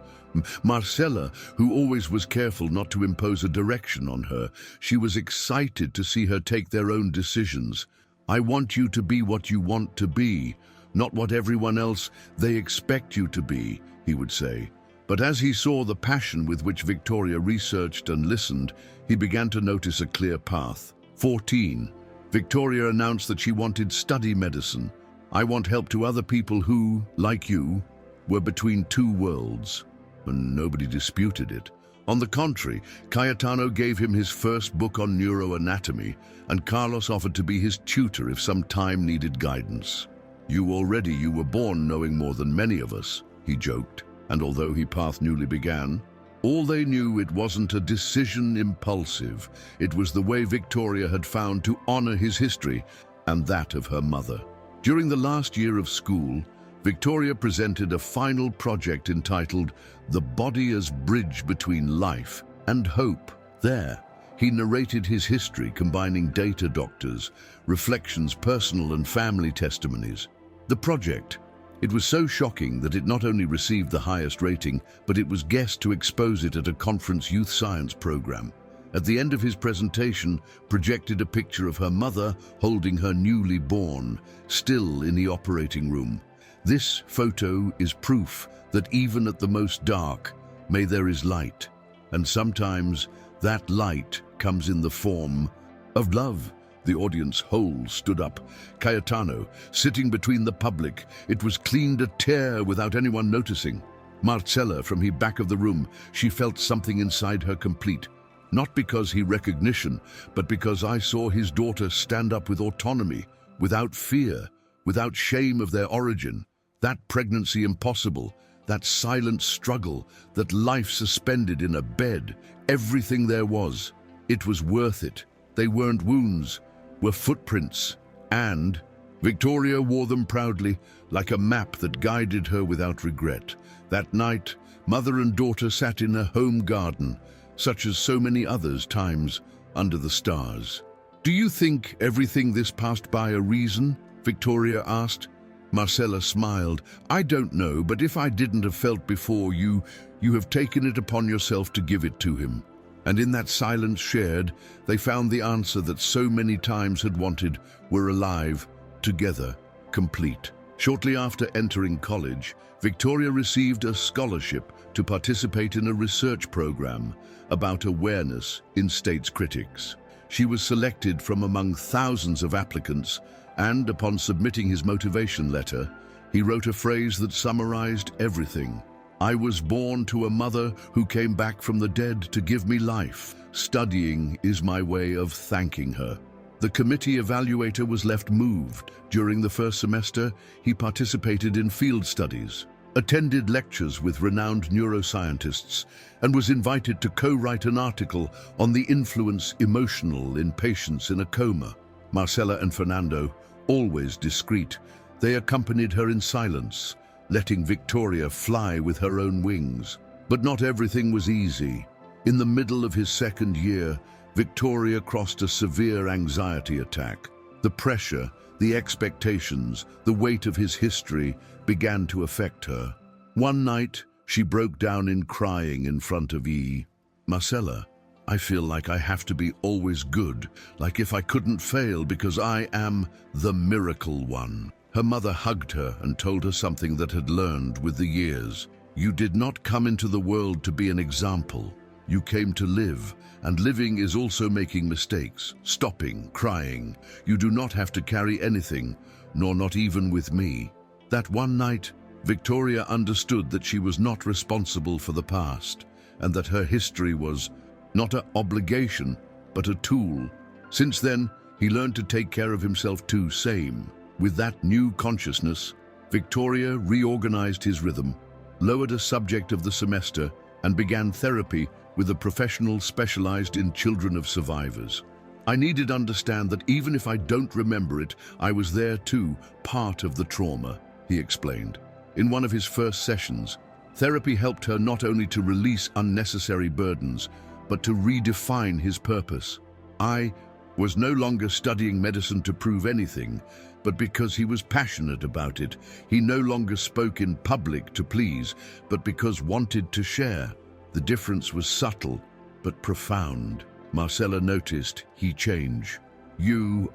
Marcela, who always was careful not to impose a direction on her, she was excited to see her take their own decisions. "I want you to be what you want to be, not what everyone else they expect you to be," he would say. But as he saw the passion with which Victoria researched and listened, he began to notice a clear path. 14. Victoria announced that she wanted to study medicine. "I want help to other people who, like you, were between two worlds." And nobody disputed it. On the contrary, Cayetano gave him his first book on neuroanatomy, and Carlos offered to be his tutor if some time needed guidance. You were born knowing more than many of us," he joked, and although his path newly began, all they knew it wasn't a decision impulsive. It was the way Victoria had found to honor his history and that of her mother. During the last year of school, Victoria presented a final project entitled The Body as Bridge Between Life and Hope. There, he narrated his history, combining data doctors, reflections, personal and family testimonies. The project, it was so shocking that it not only received the highest rating, but it was guessed to expose it at a conference youth science program. At the end of his presentation, projected a picture of her mother holding her newly born, still in the operating room. "This photo is proof that even at the most dark, there is light. And sometimes that light comes in the form of love." The audience whole stood up. Cayetano, sitting between the public, it was cleaned a tear without anyone noticing. Marcela, from the back of the room, she felt something inside her complete. Not because he recognition, but because I saw his daughter stand up with autonomy, without fear, without shame of their origin. That pregnancy impossible, that silent struggle, that life suspended in a bed, everything there was. It was worth it. They weren't wounds, were footprints, and Victoria wore them proudly, like a map that guided her without regret. That night, mother and daughter sat in a home garden, such as so many others times, under the stars. "Do you think everything this passed by a reason?" Victoria asked. Marcela smiled. "I don't know, but if I didn't have felt before you have taken it upon yourself to give it to him." And in that silence shared, they found the answer that so many times had wanted, were alive, together, complete. Shortly after entering college, Victoria received a scholarship to participate in a research program about awareness in states critics. She was selected from among thousands of applicants, and upon submitting his motivation letter, he wrote a phrase that summarized everything. "I was born to a mother who came back from the dead to give me life. Studying is my way of thanking her." The committee evaluator was left moved. During the first semester, he participated in field studies, attended lectures with renowned neuroscientists, and was invited to co-write an article on the influence emotional in patients in a coma. Marcela and Fernando, always discreet, they accompanied her in silence, letting Victoria fly with her own wings. But not everything was easy. In the middle of his second year, Victoria crossed a severe anxiety attack. The pressure, the expectations, the weight of his history began to affect her. One night, she broke down in crying in front of Marcela. "I feel like I have to be always good, like if I couldn't fail because I am the miracle one." Her mother hugged her and told her something that had learned with the years. "You did not come into the world to be an example. You came to live, and living is also making mistakes, stopping, crying. You do not have to carry anything, nor not even with me. That one night, Victoria understood that she was not responsible for the past, and that her history was not an obligation, but a tool. Since then, he learned to take care of himself too, same. With that new consciousness, Victoria reorganized his rhythm, lowered a subject of the semester, and began therapy with a professional specialized in children of survivors. I needed to understand that even if I don't remember it, I was there too, part of the trauma, he explained. In one of his first sessions, therapy helped her not only to release unnecessary burdens, but to redefine his purpose. I was no longer studying medicine to prove anything, but because he was passionate about it. He no longer spoke in public to please, but because wanted to share. The difference was subtle, but profound. Marcela noticed he changed.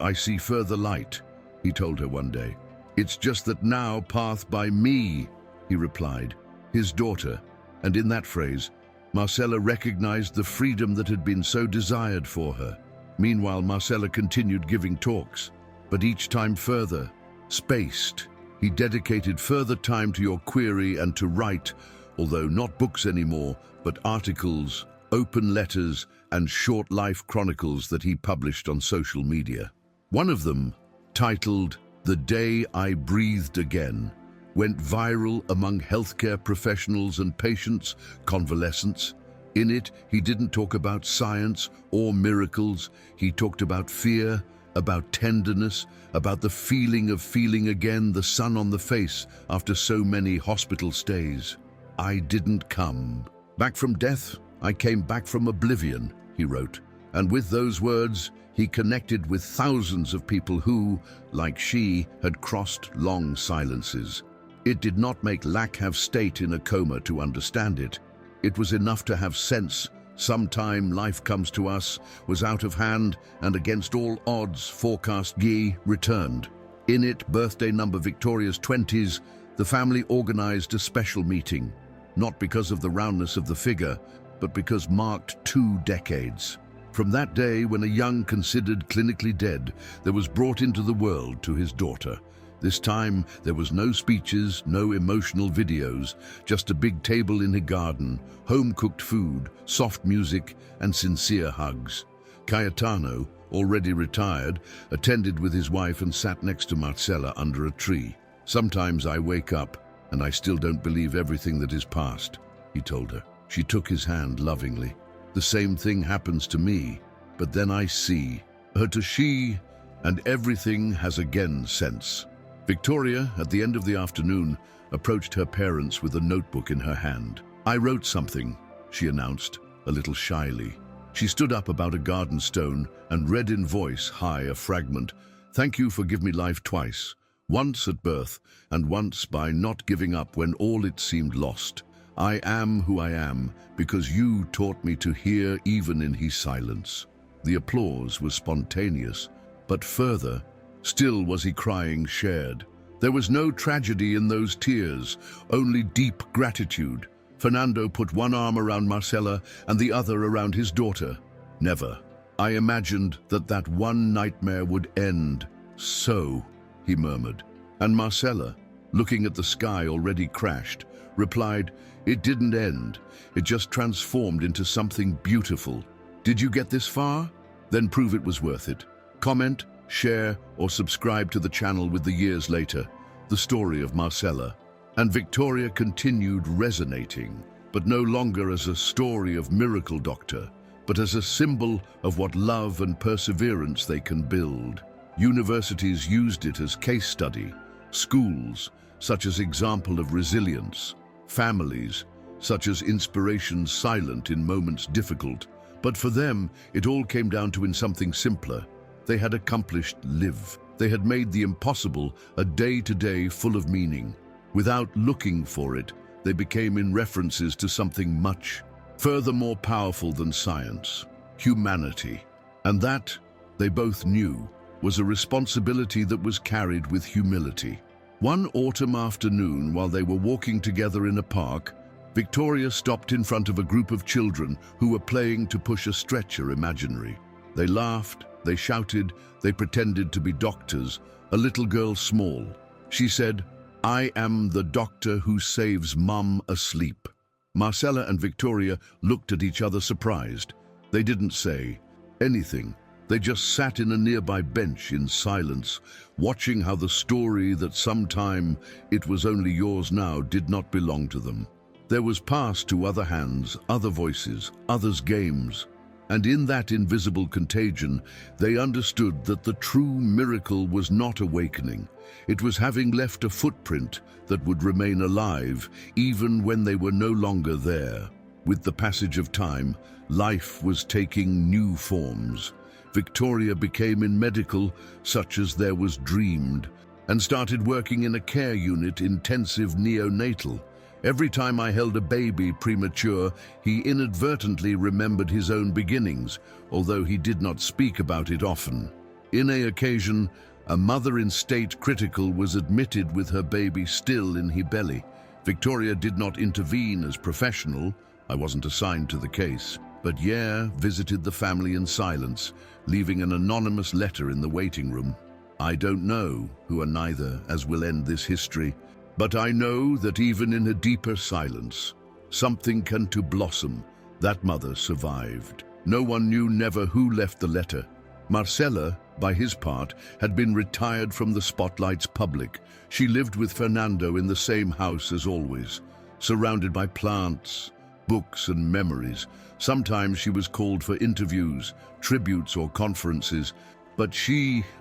I see further light, he told her one day. It's just that now path by me, he replied, his daughter. And in that phrase, Marcela recognized the freedom that had been so desired for her. Meanwhile, Marcela continued giving talks, but each time further, spaced. He dedicated further time to your query and to write, although not books anymore, but articles, open letters, and short life chronicles that he published on social media. One of them, titled "The Day I Breathed Again," went viral among healthcare professionals and patients, convalescents. In it, he didn't talk about science or miracles. He talked about fear, about tenderness, about the feeling of feeling again the sun on the face after so many hospital stays. I didn't come back from death. I came back from oblivion, he wrote. And with those words, he connected with thousands of people who, like she, had crossed long silences. It did not make lack have state in a coma to understand it. It was enough to have sense. Sometime life comes to us, was out of hand, and against all odds, forecast Guy returned. In it, birthday number Victoria's 20s, the family organized a special meeting, not because of the roundness of the figure, but because marked 2 decades. From that day when a young considered clinically dead, there was brought into the world to his daughter. This time, there was no speeches, no emotional videos, just a big table in a garden, home-cooked food, soft music, and sincere hugs. Cayetano, already retired, attended with his wife and sat next to Marcela under a tree. Sometimes I wake up, and I still don't believe everything that is past, he told her. She took his hand lovingly. The same thing happens to me, but then I see her to she, and everything has again sense. Victoria, at the end of the afternoon, approached her parents with a notebook in her hand. I wrote something, she announced, a little shyly. She stood up about a garden stone and read in voice high a fragment. Thank you for giving me life twice, once at birth and once by not giving up when all it seemed lost. I am who I am because you taught me to hear even in his silence. The applause was spontaneous, but further, still was he crying shared. There was no tragedy in those tears, only deep gratitude. Fernando put one arm around Marcela and the other around his daughter. Never. I imagined that one nightmare would end. So, he murmured. And Marcela, looking at the sky already crashed, replied, it didn't end. It just transformed into something beautiful. Did you get this far? Then prove it was worth it. Comment, share, or subscribe to the channel with the years later, the story of Marcela. And Victoria continued resonating, but no longer as a story of miracle doctor, but as a symbol of what love and perseverance they can build. Universities used it as case study, schools, such as example of resilience, families, such as inspiration silent in moments difficult. But for them, it all came down to in something simpler. They had accomplished live. They had made the impossible a day-to-day full of meaning. Without looking for it, they became in references to something much further more powerful than science, humanity. And that, they both knew, was a responsibility that was carried with humility. One autumn afternoon, while they were walking together in a park, Victoria stopped in front of a group of children who were playing to push a stretcher imaginary. They laughed, they shouted, they pretended to be doctors, a little girl small. She said, "I am the doctor who saves Mum asleep." Marcela and Victoria looked at each other surprised. They didn't say anything. They just sat in a nearby bench in silence, watching how the story that sometime it was only yours now did not belong to them. There was passed to other hands, other voices, others' games. And in that invisible contagion, they understood that the true miracle was not awakening. It was having left a footprint that would remain alive even when they were no longer there. With the passage of time, life was taking new forms. Victoria became in medical, such as there was dreamed, and started working in a care unit, intensive neonatal. Every time I held a baby premature, he inadvertently remembered his own beginnings, although he did not speak about it often. In a occasion, a mother in state critical was admitted with her baby still in her belly. Victoria did not intervene as professional. I wasn't assigned to the case. But visited the family in silence, leaving an anonymous letter in the waiting room. I don't know who or neither as will end this history, but I know that even in a deeper silence, something can to blossom. That mother survived. No one knew never who left the letter. Marcela, by his part, had been retired from the spotlight's public. She lived with Fernando in the same house as always, surrounded by plants, books and memories. Sometimes she was called for interviews, tributes or conferences, but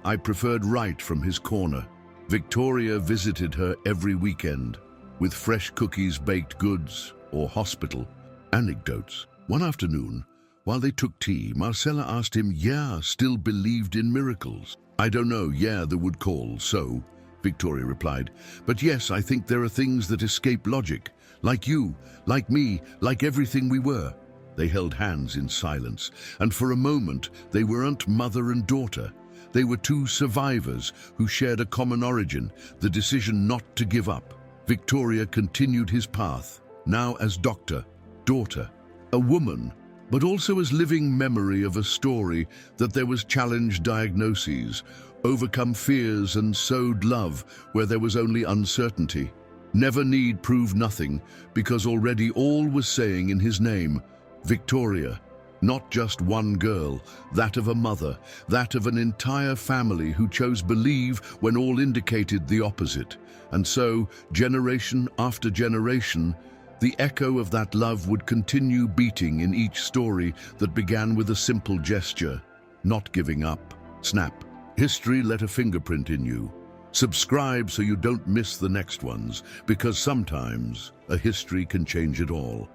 I preferred right from his corner. Victoria visited her every weekend, with fresh cookies, baked goods, or hospital anecdotes. One afternoon, while they took tea, Marcela asked him, still believed in miracles. "I don't know, the would call, so," Victoria replied. "But yes, I think there are things that escape logic. Like you, like me, like everything we were." They held hands in silence, and for a moment they weren't mother and daughter. They were two survivors who shared a common origin, the decision not to give up. Victoria continued his path, now as doctor, daughter, a woman, but also as living memory of a story that there was challenged diagnoses, overcome fears and sowed love where there was only uncertainty. Never need prove nothing, because already all was saying in his name, Victoria. Not just one girl, that of a mother, that of an entire family who chose believe when all indicated the opposite. And so, generation after generation, the echo of that love would continue beating in each story that began with a simple gesture, not giving up. Snap. History let a fingerprint in you. Subscribe so you don't miss the next ones, because sometimes a history can change it all.